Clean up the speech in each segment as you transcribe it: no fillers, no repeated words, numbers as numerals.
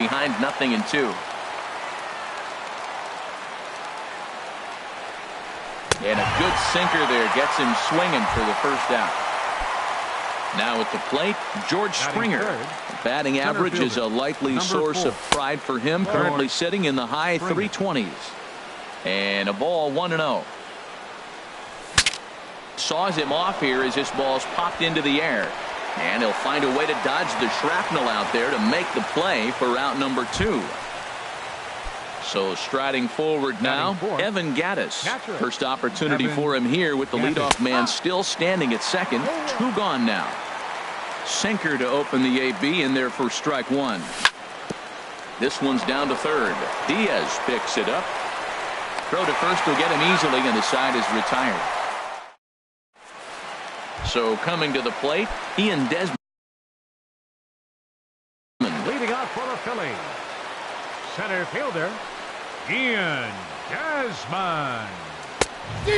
behind 0-2. And a good sinker there gets him swinging for the first out. Now at the plate, George Springer. Batting average is a likely source of pride for him. Currently sitting in the high 320s. And a ball 1-0. Saws him off here as this ball's popped into the air. And he'll find a way to dodge the shrapnel out there to make the play for out number 2. So striding forward now, Evan Gattis. First opportunity for him here with the leadoff man still standing at second. 2 gone now. Sinker to open the AB in there for strike 1. This one's down to third. Diaz picks it up. Throw to first will get him easily, and the side is retired. So coming to the plate, Ian Desmond. Leading off for the Phillies, center fielder, Ian Desmond.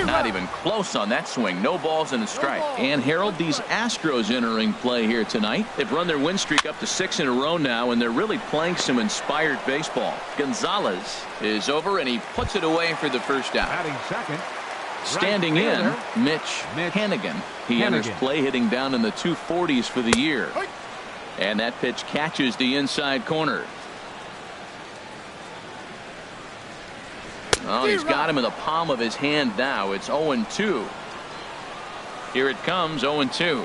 Not even close on that swing. No balls and a strike. And Harold, these Astros entering play here tonight. They've run their win streak up to 6 in a row now, and they're really playing some inspired baseball. Gonzalez is over, and he puts it away for the first out. Batting second. Standing in, Mitch Hannigan. He enters play hitting down in the 240s for the year. And that pitch catches the inside corner. Oh, he's got him in the palm of his hand now. It's 0-2. Here it comes, 0-2.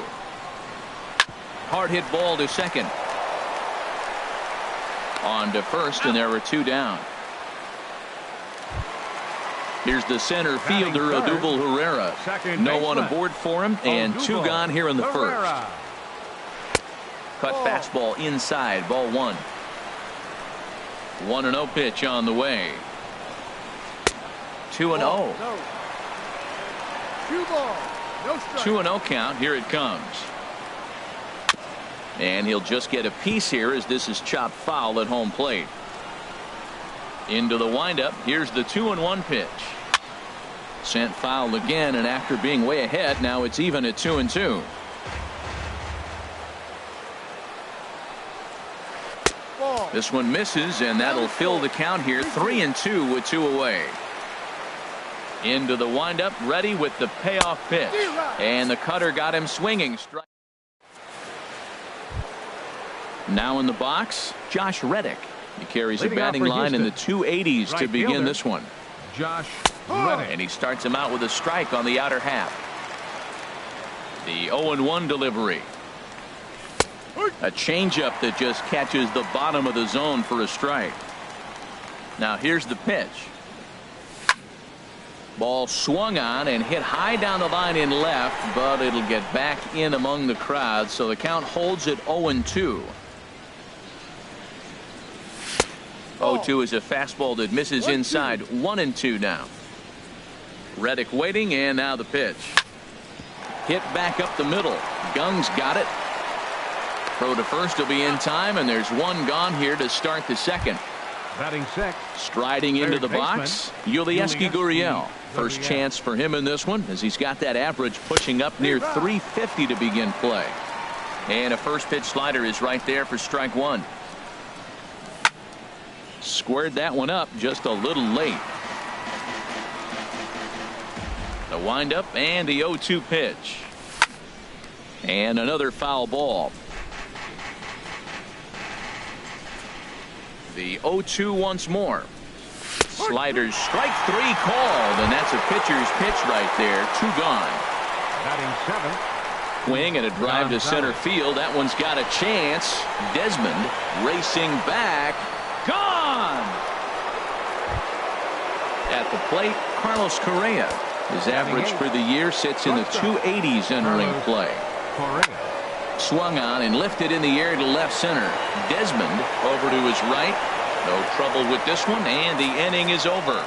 Hard hit ball to second. On to first, and there are 2 down. Here's the center fielder, Odubel Herrera. No one aboard for him, and 2 gone here in the first. Cut fastball inside, ball 1. 1-0 pitch on the way. 2-0. 2-0 count. Here it comes. And he'll just get a piece here as this is chopped foul at home plate. Into the windup. Here's the 2-1 pitch. Sent foul again, and after being way ahead, now it's even at 2-2. This one misses, and that'll fill the count here. 3-2 with 2 away. Into the windup, ready with the payoff pitch. And the cutter got him swinging. Now in the box, Josh Reddick. He carries a batting line in the 280s to begin this one. Josh Reddick. And he starts him out with a strike on the outer half. The 0-1 delivery. A changeup that just catches the bottom of the zone for a strike. Now here's the pitch. Ball swung on and hit high down the line in left, but it'll get back in among the crowd, so the count holds at 0-2. 0-2 is a fastball that misses inside. 1-2 now. Reddick waiting, and now the pitch. Hit back up the middle. Gung's got it. Throw to first will be in time, and there's 1 gone here to start the second. Batting sixth. Striding into the box, Yulieski Gurriel. First chance for him in this one, as he's got that average pushing up near 350 to begin play. And a first pitch slider is right there for strike 1. Squared that one up just a little late. The windup and the 0-2 pitch. And another foul ball. The 0-2 once more. Sliders strike 3 called, and that's a pitcher's pitch right there. 2 gone. Batting seventh. Swing and a drive to center field. That one's got a chance. Desmond racing back. Gone. At the plate, Carlos Correa. His average for the year sits in the 280s entering play. Swung on and lifted in the air to left center. Desmond over to his right. No trouble with this one, and the inning is over.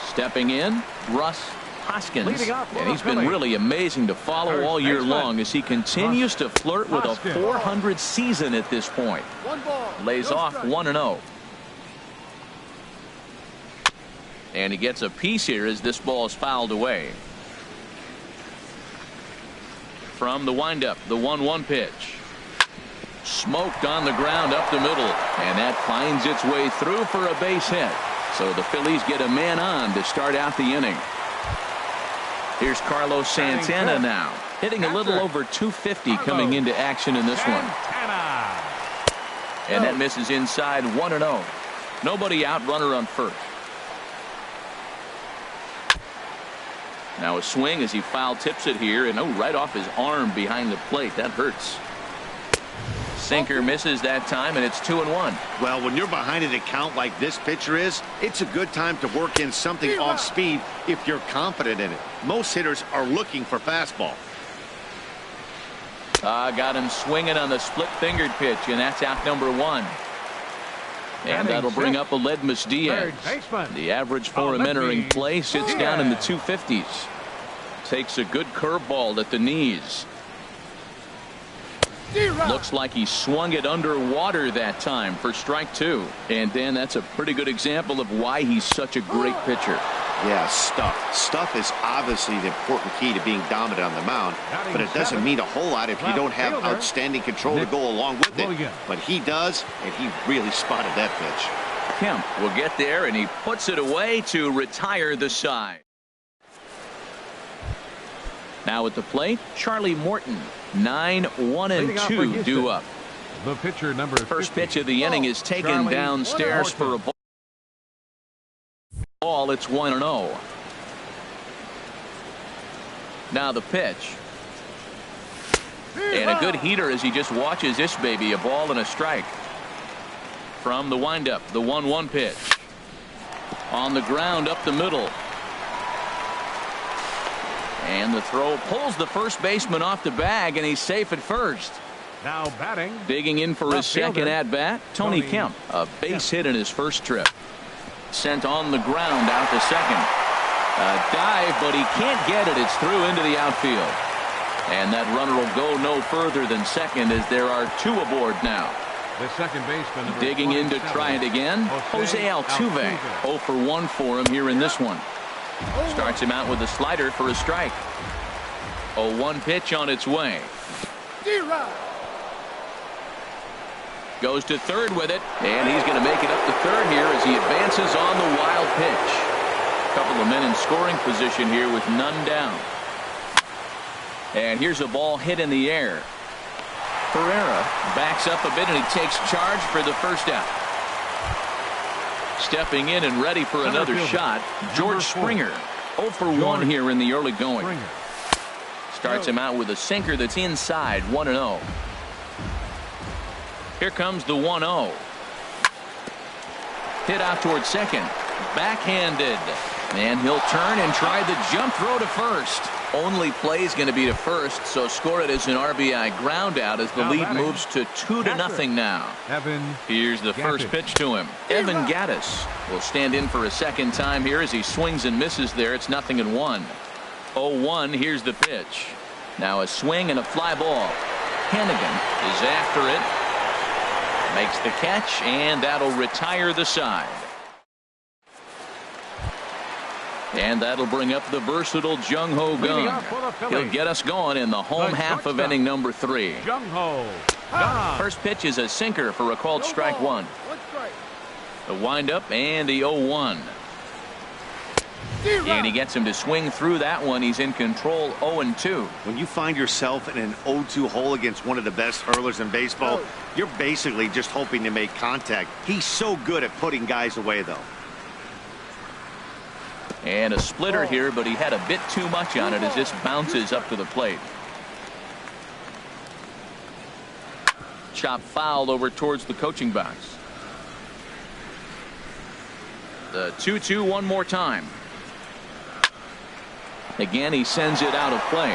Stepping in, Russ Hoskins, and he's been really amazing to follow all year long as he continues to flirt with a 400 season at this point. Lays off 1-0. And he gets a piece here as this ball is fouled away. From the windup, the 1-1 pitch. Smoked on the ground up the middle, and that finds its way through for a base hit. So the Phillies get a man on to start out the inning. Here's Carlos Santana now, hitting a little over 250 coming into action in this one. And that misses inside 1-0. Nobody out, runner on first. Now a swing as he foul tips it here, and right off his arm behind the plate. That hurts. Sinker misses that time, and it's 2-1. Well, when you're behind an account like this pitcher is, it's a good time to work in something off speed if you're confident in it. Most hitters are looking for fastball. Got him swinging on the split-fingered pitch, and that's out number 1. And that'll bring up Aledmus Diaz. The average for him entering play sits down in the 250s. Takes a good curveball at the knees. Looks like he swung it underwater that time for strike 2. And Dan, that's a pretty good example of why he's such a great pitcher. Yeah, stuff is obviously the important key to being dominant on the mound, but it doesn't mean a whole lot if you don't have outstanding control to go along with it. But he does, and he really spotted that pitch. Kemp will get there, and he puts it away to retire the side. Now at the plate, Charlie Morton. 9-1-2 due up. The pitcher number First pitch of the inning is taken downstairs for a ball. It's 1-0. Now the pitch. And a good heater as he just watches this baby. A ball and a strike. From the windup, the 1-1 pitch. On the ground up the middle. And the throw pulls the first baseman off the bag, and he's safe at first. Now batting. Digging in for his second at-bat, Tony Kemp. A base hit in his first trip. Sent on the ground out to second. A dive, but he can't get it. It's through into the outfield. And that runner will go no further than second as there are 2 aboard now. The second baseman. Digging in to try it again, Jose Altuve. 0 for 1 for him here in this one. Starts him out with a slider for a strike. 0-1 pitch on its way. Goes to third with it, and he's going to make it up to third here as he advances on the wild pitch. A couple of men in scoring position here with none down. And here's a ball hit in the air. Pereira backs up a bit, and he takes charge for the first out. Stepping in and ready for another shot, George Springer. 0 for 1 here in the early going. Starts him out with a sinker that's inside. 1-0. Here comes the 1-0. Hit out towards second. Backhanded. And he'll turn and try the jump throw to first. Only play is going to be to first, so score it as an RBI ground out as the lead moves to 2-0 now. Here's the first pitch to him. Evan Gattis will stand in for a second time here as he swings and misses there. It's 0-1. 0-1. Here's the pitch. Now a swing and a fly ball. Hennigan is after it. Makes the catch, and that'll retire the side. And that'll bring up the versatile Jung Ho Gung. He'll get us going in the home half of inning number 3. First pitch is a sinker for a called strike 1. The windup and the 0-1. And he gets him to swing through that one. He's in control. 0-2. When you find yourself in an 0-2 hole against one of the best hurlers in baseball, you're basically just hoping to make contact. He's so good at putting guys away, though. And a splitter here, but he had a bit too much on it as this bounces up to the plate. Chop foul over towards the coaching box. The 2-2 one more time. Again, he sends it out of play.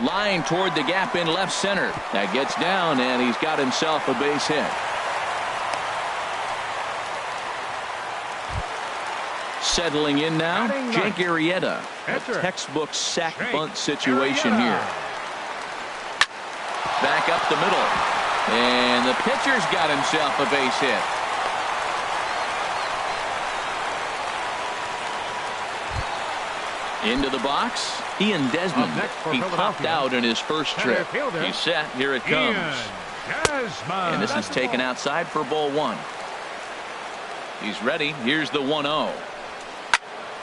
Line toward the gap in left center. That gets down, and he's got himself a base hit. Settling in now, Jake Arrieta. A textbook sack bunt situation here. Back up the middle. And the pitcher's got himself a base hit. Into the box. Ian Desmond. He popped out in his first trip. He's set. Here it comes. And this is taken outside for ball one. He's ready. Here's the 1-0.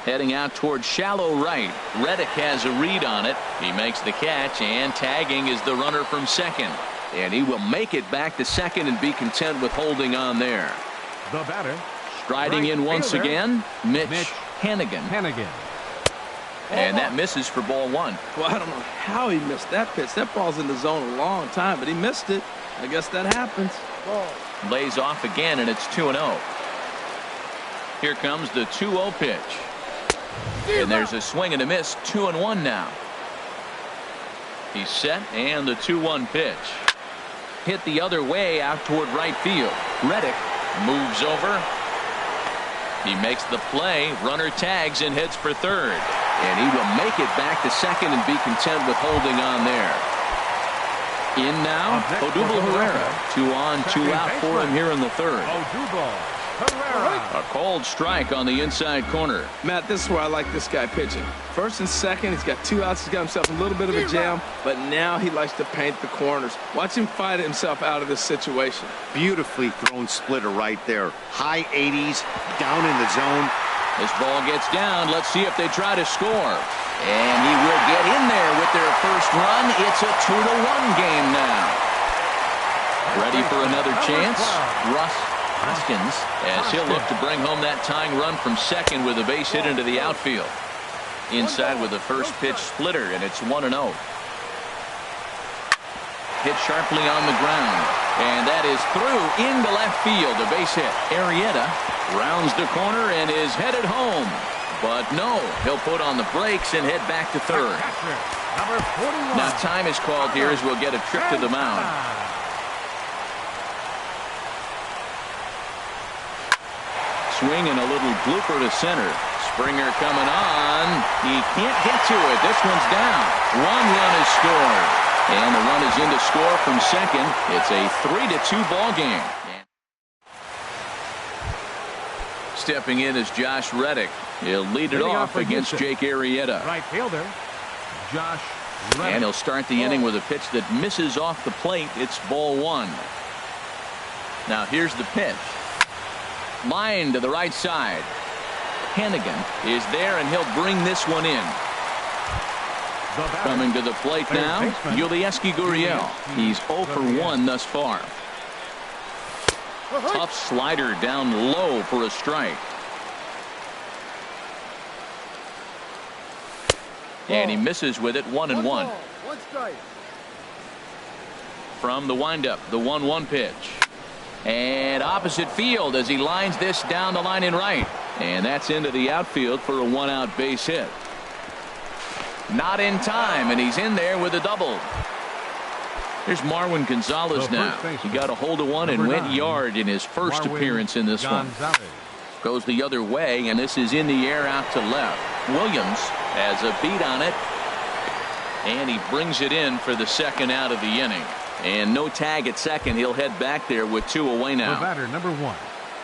Heading out toward shallow right. Reddick has a read on it. He makes the catch, and tagging is the runner from second. And he will make it back to second and be content with holding on there. The batter. Striding in once again, Mitch Hannigan. And that misses for ball one. Well, I don't know how he missed that pitch. That ball's in the zone a long time, but he missed it. I guess that happens. Lays off again, and it's 2-0. Here comes the 2-0 pitch. And there's a swing and a miss. 2-1 now. He's set, and the 2-1 pitch. Hit the other way out toward right field. Reddick moves over. He makes the play. Runner tags and heads for third. And he will make it back to second and be content with holding on there. In now, Odubel Herrera. 2 on, 2 out for him here in the third. A called strike on the inside corner. Matt, this is where I like this guy pitching. First and second, he's got 2 outs. He's got himself a little bit of a jam, but now he likes to paint the corners. Watch him fight himself out of this situation. Beautifully thrown splitter right there. High 80s, down in the zone. This ball gets down. Let's see if they try to score. And he will get in there with their first run. It's a 2-1 game now. Ready for another chance? Russ Hoskins, as he'll look to bring home that tying run from second with a base hit into the outfield. Inside with the first pitch splitter, and it's 1-0. Hit sharply on the ground, and that is through into left field. A base hit. Arrieta rounds the corner and is headed home. But no, he'll put on the brakes and head back to third. Now time is called here as we'll get a trip to the mound. Swing and a little blooper to center. Springer coming on. He can't get to it. This one's down. 1 run is scored. And the run is in to score from second. It's a 3-2 ball game. Stepping in is Josh Reddick. He'll lead it off against Jake Arrieta. Right fielder, Josh Reddick. And he'll start the inning with a pitch that misses off the plate. It's ball one. Now here's the pitch. Line to the right side. Hannigan is there, and he'll bring this one in. Coming to the plate now, Yulieski Gurriel. He's 0 for 1 thus far. Tough slider down low for a strike. And he misses with it. 1-1. From the windup, the 1-1 pitch. And opposite field as he lines this down the line in right. And that's into the outfield for a 1-out base hit. Not in time, and he's in there with a double. Here's Marwin Gonzalez now. He got a hold of one and went yard in his first appearance in this one. Goes the other way, and this is in the air out to left. Williams has a beat on it, and he brings it in for the second out of the inning. And no tag at second. He'll head back there with 2 away now. Batter number 1.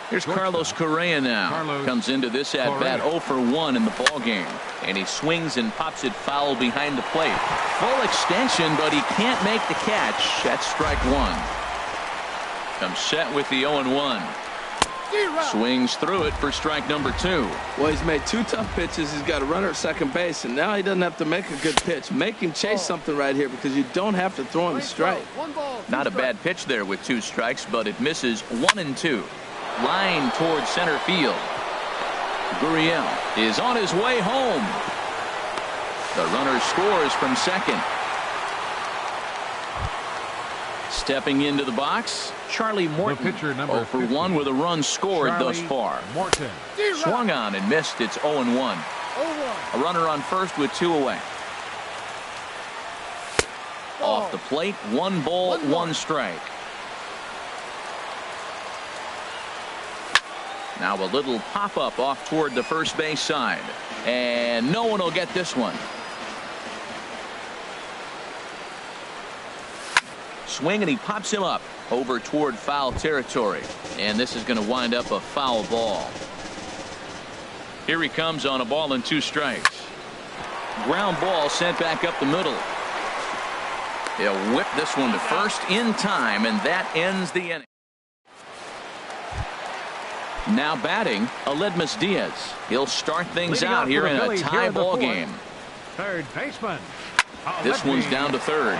Here's Carlos Correa now. Comes into this at bat 0 for 1 in the ball game. And he swings and pops it foul behind the plate. Full extension, but he can't make the catch. That's strike one. Comes set with the 0-1. Swings through it for strike number 2. Well, he's made 2 tough pitches. He's got a runner at second base, and now he doesn't have to make a good pitch. Make him chase something right here because you don't have to throw him a strike. Not a bad pitch there with 2 strikes, but it misses 1-2. Line towards center field. Gurriel is on his way home. The runner scores from second. Stepping into the box, Charlie Morton. The pitcher, number 0 for 1 with a run scored thus far. Morton. Swung on and missed. It's 0-1. A runner on first with 2 away. Off the plate, 1 ball, 1 strike. Now a little pop-up off toward the first base side. And no one will get this one. Swing, and he pops him up over toward foul territory. And this is going to wind up a foul ball. Here he comes on a ball and 2 strikes. Ground ball sent back up the middle. He'll whip this one to first in time, and that ends the inning. Now batting, Aledmus Diaz. He'll start things out here in a tie ball game. Third baseman. This one's down to third.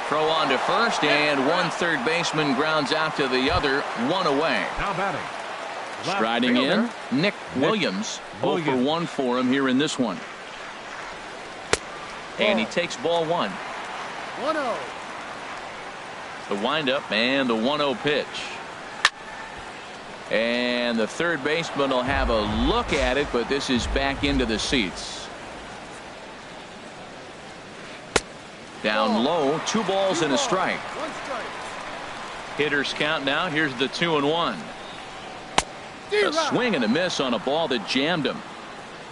Throw on to first, and one third baseman grounds out to the other, one away. Now batting. Striding in, Nick Williams. 0 for 1 for him here in this one. And he takes ball 1. 1-0. The windup and the 1-0 pitch. And the third baseman will have a look at it, but this is back into the seats. Down low, 2 balls and a strike. Hitters count now. Here's the 2-1. A swing and a miss on a ball that jammed him.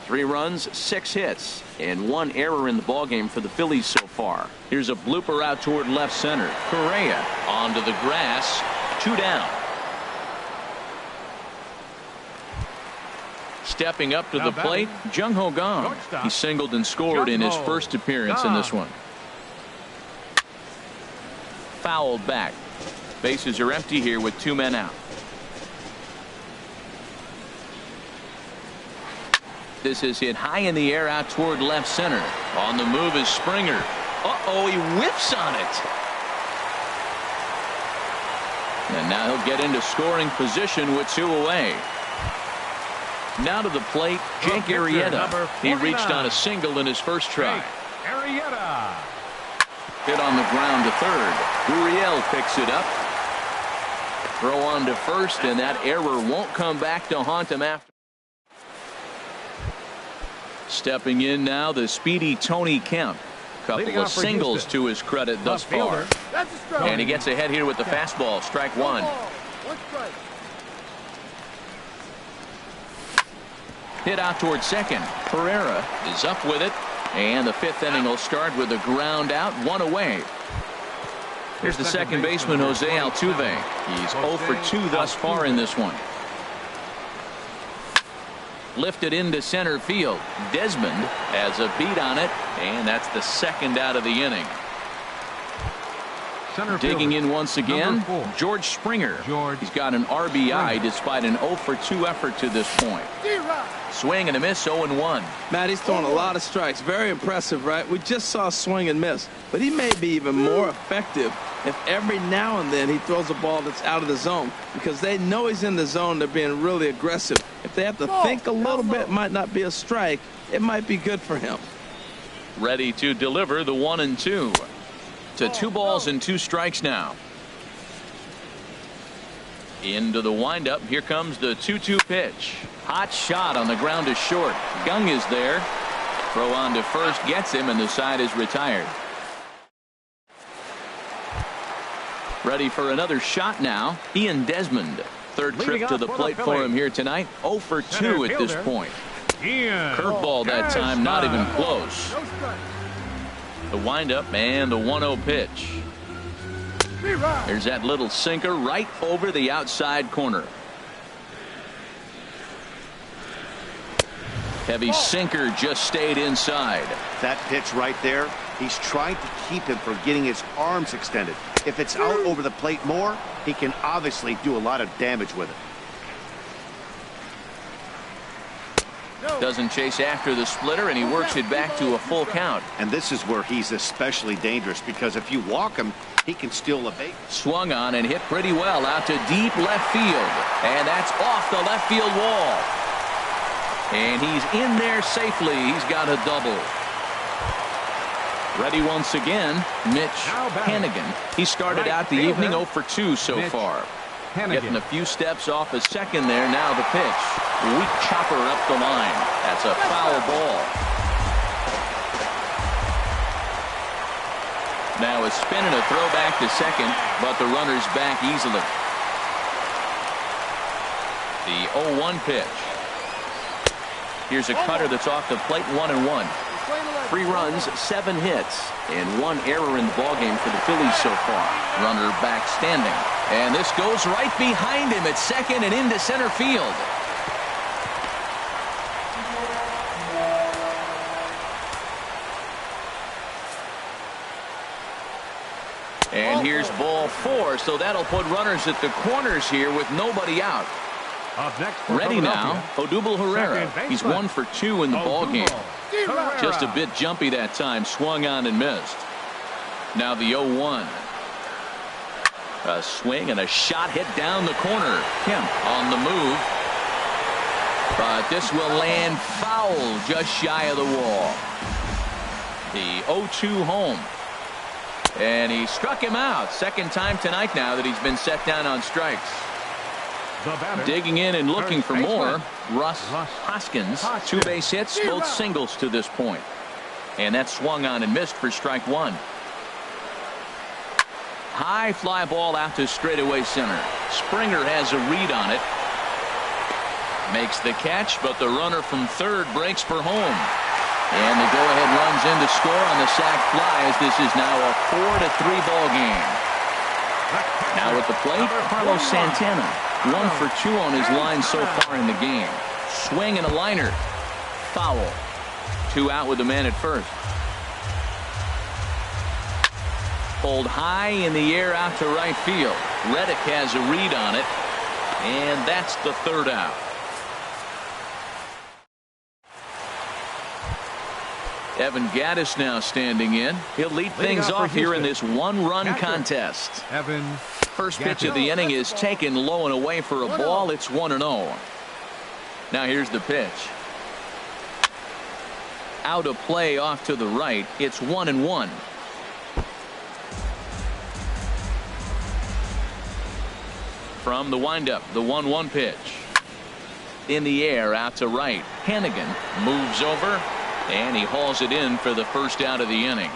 3 runs, 6 hits, and 1 error in the ballgame for the Phillies so far. Here's a blooper out toward left center. Correa onto the grass. 2 down. Stepping up to the plate, Jung Ho Kang. He singled and scored in his first appearance in this one. Fouled back. Bases are empty here with 2 men out. This is hit high in the air out toward left center. On the move is Springer. Uh-oh, he whiffs on it. And now he'll get into scoring position with 2 away. Now to the plate, Jake Arrieta. He reached on a single in his first try. Arrieta. Hit on the ground to third. Gurriel picks it up. Throw on to first, and that error won't come back to haunt him after. Stepping in now, the speedy Tony Kemp. Couple of singles to his credit thus far. And he gets ahead here with the fastball. Strike 1. Hit out toward second. Pereira is up with it. And the 5th inning will start with a ground out, 1 away. Here's the second baseman, Jose Altuve. He's 0 for 2 thus far in this one. Lifted into center field. Desmond has a beat on it, and that's the 2nd out of the inning. Digging in once again, George Springer. He's got an RBI despite an 0 for 2 effort to this point. Swing and a miss, 0-1. Matt, he's throwing a lot of strikes. Very impressive, right? We just saw a swing and miss, but he may be even more effective if every now and then he throws a ball that's out of the zone, because they know he's in the zone. They're being really aggressive. If they have to think a little bit, it might not be a strike. It might be good for him. Ready to deliver the 1-2. To 2 balls and 2 strikes now. Into the windup. Here comes the 2-2 pitch. Hot shot on the ground to short. Kang is there. Throw on to first gets him, and the side is retired. Ready for another shot now. Ian Desmond. Third trip to the plate for him here tonight. 0 for 2 at this point. Curveball that time, not even close. The windup and the 1-0 pitch. There's that little sinker right over the outside corner. Heavy sinker just stayed inside. That pitch right there, he's trying to keep him from getting his arms extended. If it's out over the plate more, he can obviously do a lot of damage with it. Doesn't chase after the splitter, and he works it back to a full count. And this is where he's especially dangerous, because if you walk him, he can steal a base. Swung on and hit pretty well out to deep left field. And that's off the left field wall. And he's in there safely. He's got a double. Ready once again, Mitch Hanigan. He started out the evening 0 for 2 so far. Getting a few steps off a second there. Now the pitch. Weak chopper up the line. That's a foul ball. Now a spin and a throw back to second, but the runner's back easily. The 0-1 pitch. Here's a cutter that's off the plate, 1-1. 3 runs, 7 hits, and 1 error in the ballgame for the Phillies so far. Runner back standing. And this goes right behind him at second and into center field. And here's ball 4, so that'll put runners at the corners here with nobody out. Up next, Ready now, Odubel Herrera. He's 1 for 2 in the ball game. Just a bit jumpy that time, swung on and missed. Now the 0-1. A swing and a shot hit down the corner. Kemp on the move. But this will land foul just shy of the wall. The 0-2 home. And he struck him out. Second time tonight now that he's been set down on strikes. Digging in and looking for more, Russ Hoskins. 2 base hits, both singles to this point. And that swung on and missed for strike 1. High fly ball out to straightaway center. Springer has a read on it. Makes the catch, but the runner from third breaks for home. And the go-ahead runs in to score on the sac fly as this is now a 4-3 ball game. Now at the plate, Carlos Santana. 1 for 2 on his line so far in the game. Swing and a liner. Foul. 2 out with the man at first. Pulled high in the air out to right field. Reddick has a read on it. And that's the 3rd out. Evan Gattis now standing in. He'll lead things off here in this 1-run contest. First pitch of the inning is taken low and away for a ball. It's 1-0. Now here's the pitch. Out of play off to the right. It's 1-1. From the windup, the 1-1 pitch. In the air out to right. Hannigan moves over. And he hauls it in for the first out of the inning.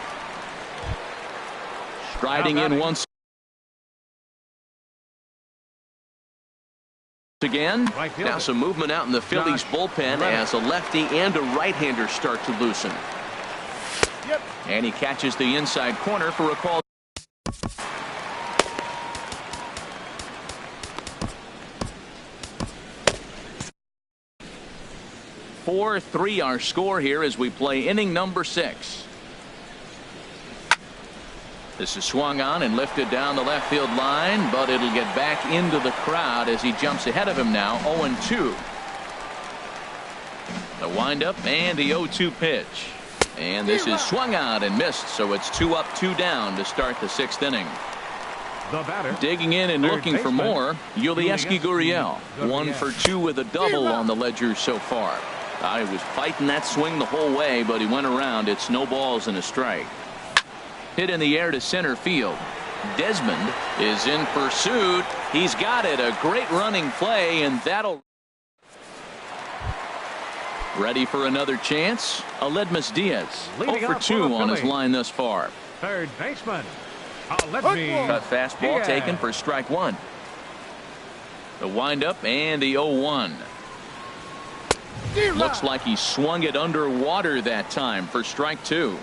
Striding in once again. Now some movement out in the Phillies bullpen as a lefty and a right-hander start to loosen. And he catches the inside corner for a call. 4-3 our score here as we play inning number 6. This is swung on and lifted down the left field line, but it'll get back into the crowd as he jumps ahead of him now. 0-2. The windup and the 0-2 pitch. And this is swung out and missed, so it's 2 up, 2 down to start the 6th inning. Digging in and looking for more, Yulieski Gurriel. 1 for 2 with a double on the ledger so far. He was fighting that swing the whole way, but he went around. It's no balls and a strike. Hit in the air to center field. Desmond is in pursuit. He's got it. A great running play, and that'll. Ready for another chance. Aledmus Diaz. 0 for 2 on his line thus far. Third baseman. Cut fastball taken for strike 1. The windup and the 0-1. Looks like he swung it underwater that time for strike 2.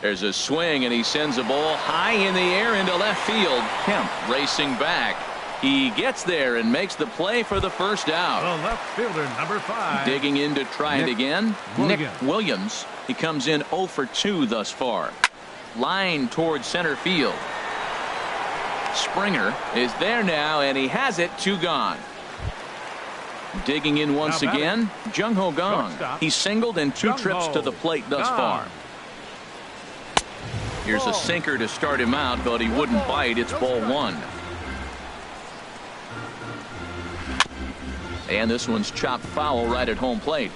There's a swing and he sends a ball high in the air into left field. Kemp racing back. He gets there and makes the play for the first out. The left fielder, number 5. Digging in to try it again. Nick Williams. He comes in 0 for 2 thus far. Line towards center field. Springer is there now, and he has it. 2 gone. Digging in once again, Jung Ho Gong. He's singled in 2 trips to the plate thus far. Here's a sinker to start him out, but he wouldn't bite. It's ball 1. And this one's chopped foul right at home plate.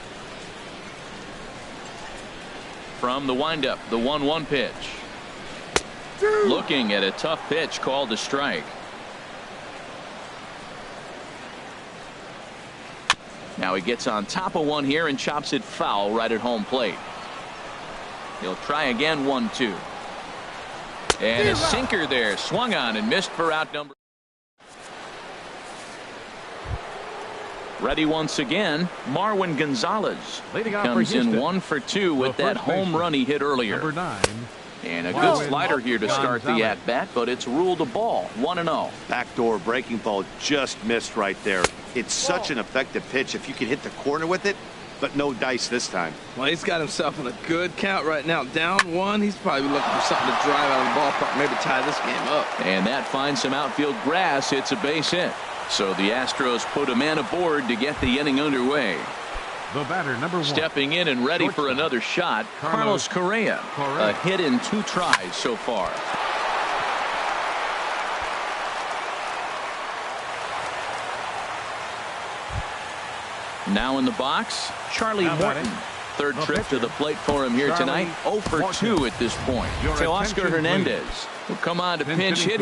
From the windup, the 1-1 pitch. Looking at a tough pitch called a strike. Now he gets on top of one here and chops it foul right at home plate. He'll try again. 1-2. And a sinker there, swung on and missed for out number. Ready once again, Marwin Gonzalez comes in 1 for 2 with that home run he hit earlier. Number 9. And a good slider here to start the at-bat, but it's ruled a ball. 1-0. Backdoor breaking ball just missed right there. It's such an effective pitch. If you can hit the corner with it, but no dice this time. Well, he's got himself in a good count right now. Down one, he's probably looking for something to drive out of the ballpark, maybe tie this game up. And that finds some outfield grass. It's a base hit. So the Astros put a man aboard to get the inning underway. The batter, number 1. Stepping in and ready for another shot, Carlos Correa. A hit in 2 tries so far. Now in the box, Charlie Morton. Third trip to the plate for him here tonight. 0 for 2 at this point. Teoscar Hernandez will come on to pinch hit.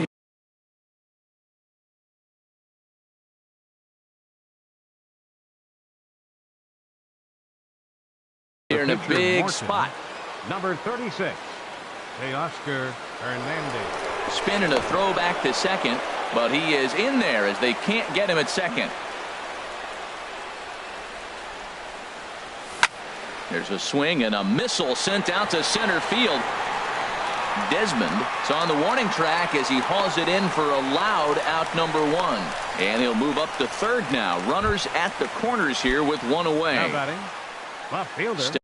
Here in a big spot. Number 36, Teoscar Hernandez. Spinning a throw back to second, but he is in there as they can't get him at second. There's a swing and a missile sent out to center field. Desmond is on the warning track as he hauls it in for a loud out number 1. And he'll move up to third now. Runners at the corners here with 1 away. Now batting, left fielder.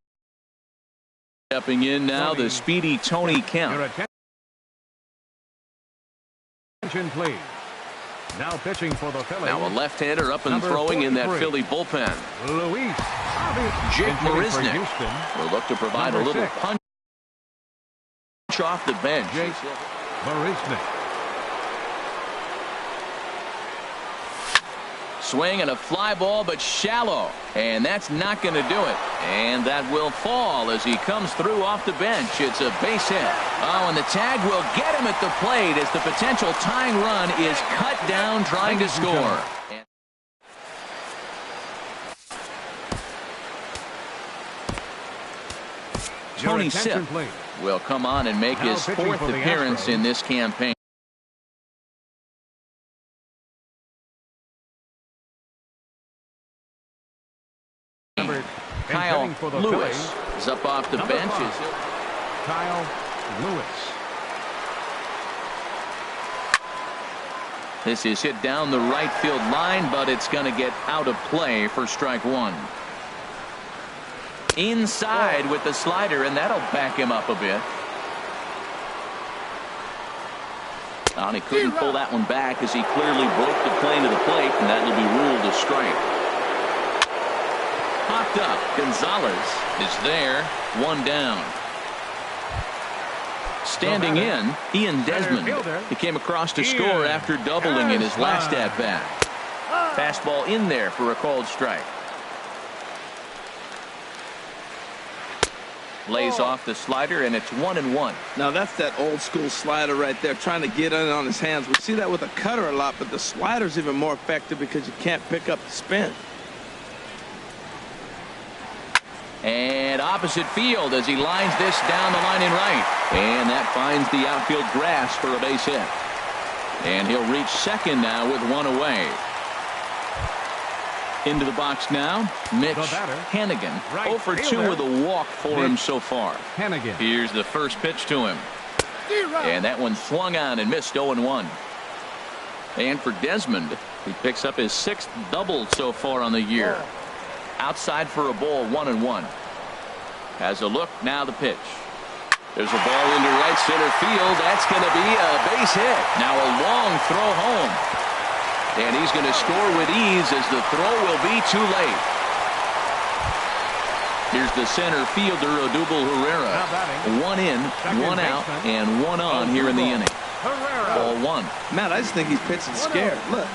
Stepping in now, the speedy Tony Kemp. Your attention, please. Now pitching for the Phillies. Now a left-hander up and throwing in that Philly bullpen. Luis. Jake Marisnick will look to provide a little punch off the bench. Jake Marisnick. Swing and a fly ball, but shallow. And that's not going to do it. And that will fall as he comes through off the bench. It's a base hit. Oh, and the tag will get him at the plate as the potential tying run is cut down trying to score. Tony Sipp will come on and make his 4th appearance in this campaign. Kyle Lewis is up off the bench. Kyle Lewis. This is hit down the right field line, but it's going to get out of play for strike 1. Inside with the slider, and that'll back him up a bit. And he couldn't pull that one back as he clearly broke the plane of the plate, and that'll be ruled a strike. Popped up. Gonzalez is there. 1 down. Standing in, Ian Desmond. He came across to score after doubling in his last at-bat. Fastball in there for a called strike. Lays off the slider, and it's 1-1. Now that's that old school slider right there, trying to get in on his hands. We see that with a cutter a lot, but the slider's even more effective because you can't pick up the spin. And opposite field as he lines this down the line in right. And that finds the outfield grass for a base hit. And he'll reach second now with 1 away. Into the box now, Mitch Hannigan. 0 for 2 with a walk for him so far. Hannigan. Here's the first pitch to him. And that one swung on and missed. 0-1. And for Desmond, he picks up his 6th double so far on the year. Outside for a ball, 1-1. Has a look, now the pitch. There's a ball into right center field. That's going to be a base hit. Now a long throw home. And he's going to score with ease as the throw will be too late. Here's the center fielder, Odubel Herrera. 1 in, 1 out, and 1 on here in the inning. Ball 1. Matt, I just think he's pitching scared. Look.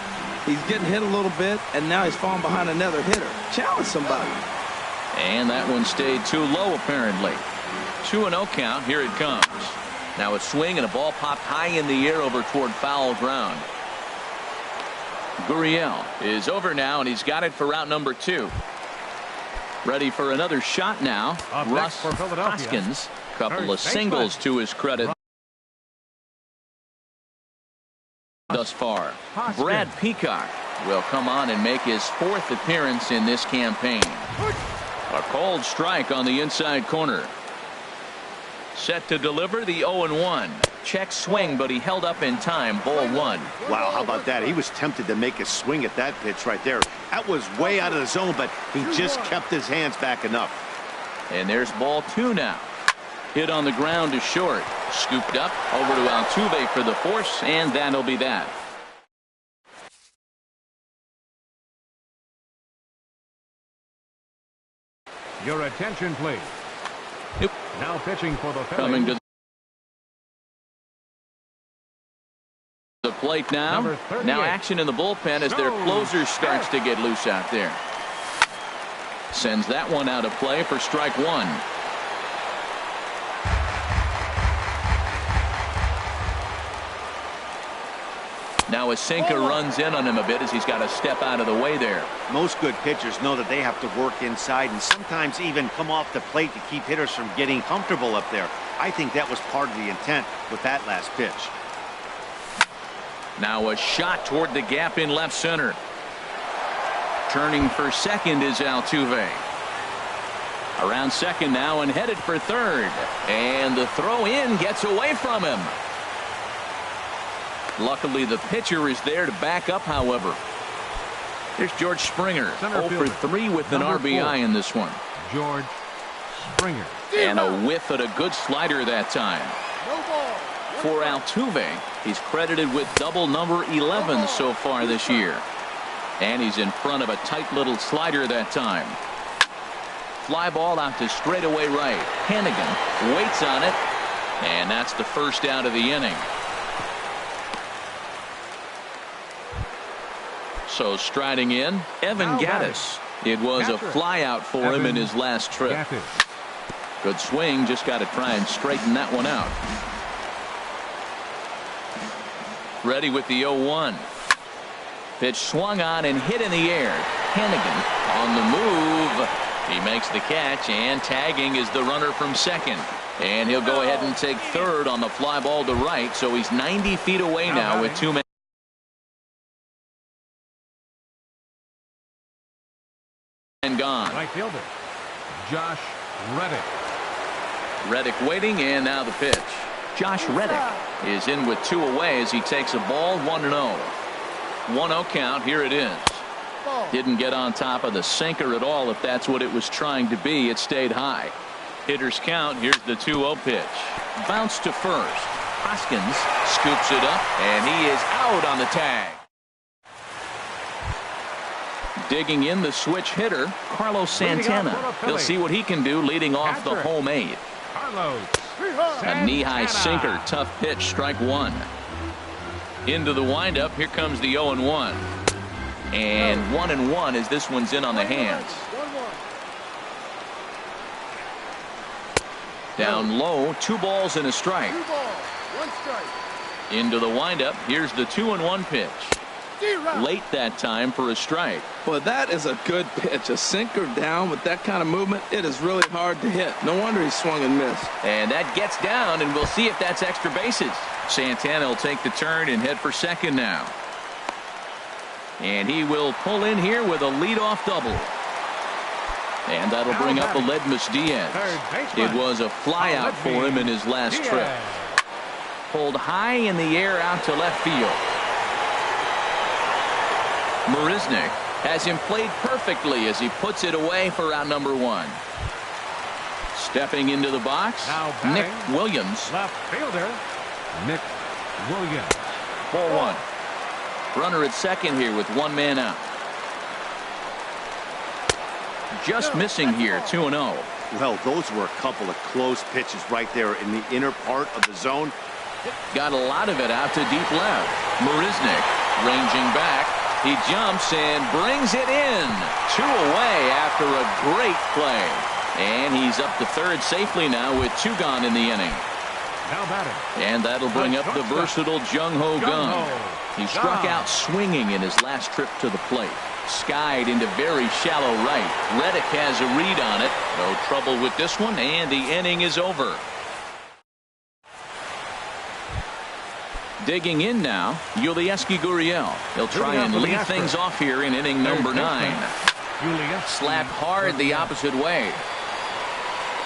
He's getting hit a little bit, and now he's falling behind another hitter. Challenge somebody. And that one stayed too low, apparently. 2-0 count. Here it comes. Now a swing and a ball popped high in the air over toward foul ground. Gurriel is over now, and he's got it for route number 2. Ready for another shot now. Russ Hoskins. Couple of singles to his credit thus far. Brad Peacock will come on and make his 4th appearance in this campaign. A called strike on the inside corner. Set to deliver the 0-1. Check swing, but he held up in time. Ball 1. Wow, how about that? He was tempted to make a swing at that pitch right there. That was way out of the zone, but he just kept his hands back enough. And there's ball 2 now. Hit on the ground to short. Scooped up over to Altuve for the force, and that'll be that. Your attention, please. Yep. Now pitching for the Coming to the plate now. Now action in the bullpen as their closer starts to get loose out there. Sends that one out of play for strike 1. Now a sinker runs in on him a bit as he's got to step out of the way there. Most good pitchers know that they have to work inside and sometimes even come off the plate to keep hitters from getting comfortable up there. I think that was part of the intent with that last pitch. Now a shot toward the gap in left center. Turning for second is Altuve. Around second now and headed for third. And the throw in gets away from him. Luckily, the pitcher is there to back up, however. Here's George Springer, 0 for 3 with an RBI in this one. George Springer. And a whiff at a good slider that time. For Altuve, he's credited with double number 11 so far this year. And he's in front of a tight little slider that time. Fly ball out to straightaway right. Hannigan waits on it. And that's the first out of the inning. So striding in, Evan Gattis. It was a fly out for him in his last trip. Good swing, just got to try and straighten that one out. Ready with the 0-1. Pitch swung on and hit in the air. Hannigan on the move. He makes the catch, and tagging is the runner from second. And he'll go ahead and take third on the fly ball to right, so he's 90 feet away now with 2 men. And gone. Right fielder, Josh Reddick. Reddick waiting, and now the pitch. Josh Reddick is in with 2 away as he takes a ball 1-0. 1-0 count. Here it is. Didn't get on top of the sinker at all. If that's what it was trying to be, it stayed high. Hitters count. Here's the 2-0 pitch. Bounce to first. Hoskins scoops it up, and he is out on the tag. Digging in the switch hitter, Carlos Santana. He'll see what he can do leading off the home 8. A knee-high sinker, tough pitch, strike 1. Into the windup, here comes the 0-1. And 1-1 as this one's in on the hands. Down low, 2 balls and a strike. Into the windup, here's the 2-1 pitch. Late that time for a strike. Well, that is a good pitch. A sinker down with that kind of movement, it is really hard to hit. No wonder he swung and missed. And that gets down, and we'll see if that's extra bases. Santana will take the turn and head for second now. And he will pull in here with a leadoff double. And that'll bring up Aledmus Diaz. It was a flyout for him in his last trip. Pulled high in the air out to left field. Marisnick has him played perfectly as he puts it away for out number 1. Stepping into the box, Nick Williams. Left fielder, Nick Williams. Ball 1. Runner at second here with 1 man out. Just missing here, 2-0. Well, those were a couple of close pitches right there in the inner part of the zone. Got a lot of it out to deep left. Marisnick ranging back. He jumps and brings it in. 2 away after a great play. And he's up to third safely now with 2 gone in the inning. Now batting. And that'll bring up the versatile Jung-Ho Kang. He struck out swinging in his last trip to the plate. Skied into very shallow right. Reddick has a read on it. No trouble with this one, and the inning is over. Digging in now, Yulieski Gurriel. He'll try and lead things off here in inning number 9. Slapped hard the opposite way.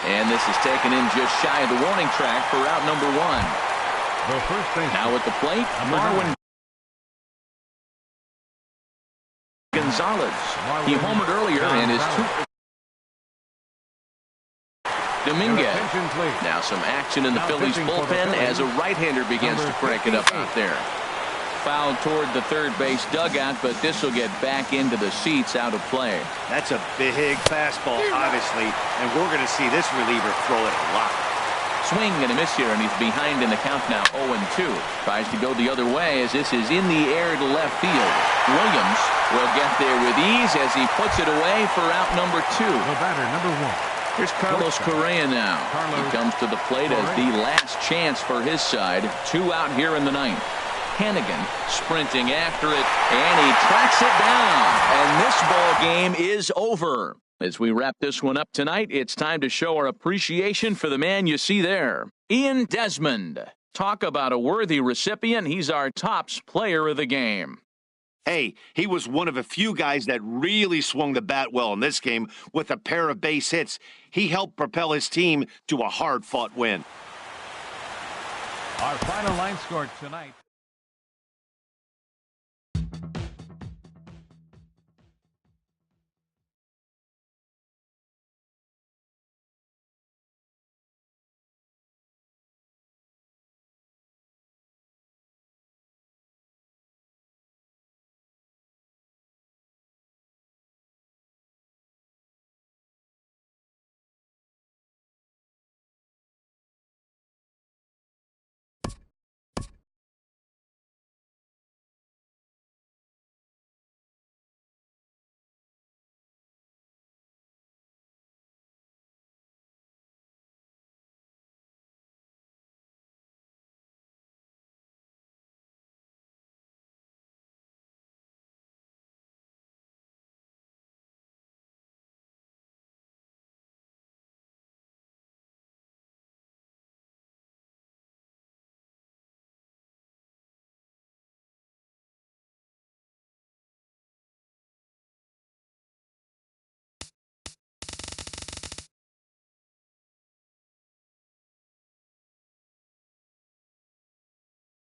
And this is taken in just shy of the warning track for out number 1. The first baseman. Now at the plate, Marwin Gonzalez. He homered earlier and is 2. Dominguez. Now some action in the Phillies bullpen as a right-hander begins to crank it up out there. Foul toward the third base dugout, but this will get back into the seats, out of play. That's a big fastball, obviously, and we're going to see this reliever throw it a lot. Swing and a miss here, and he's behind in the count now, 0-2. Tries to go the other way as this is in the air to left field. Williams will get there with ease as he puts it away for out number 2. The batter, number 1. Here's Carlos Correa now. He comes to the plate as the last chance for his side. 2 out here in the 9th. Hannigan sprinting after it, and he tracks it down. And this ball game is over. As we wrap this one up tonight, it's time to show our appreciation for the man you see there, Ian Desmond. Talk about a worthy recipient. He's our tops player of the game. Hey, he was one of a few guys that really swung the bat well in this game with a pair of base hits. He helped propel his team to a hard-fought win. Our final line score tonight.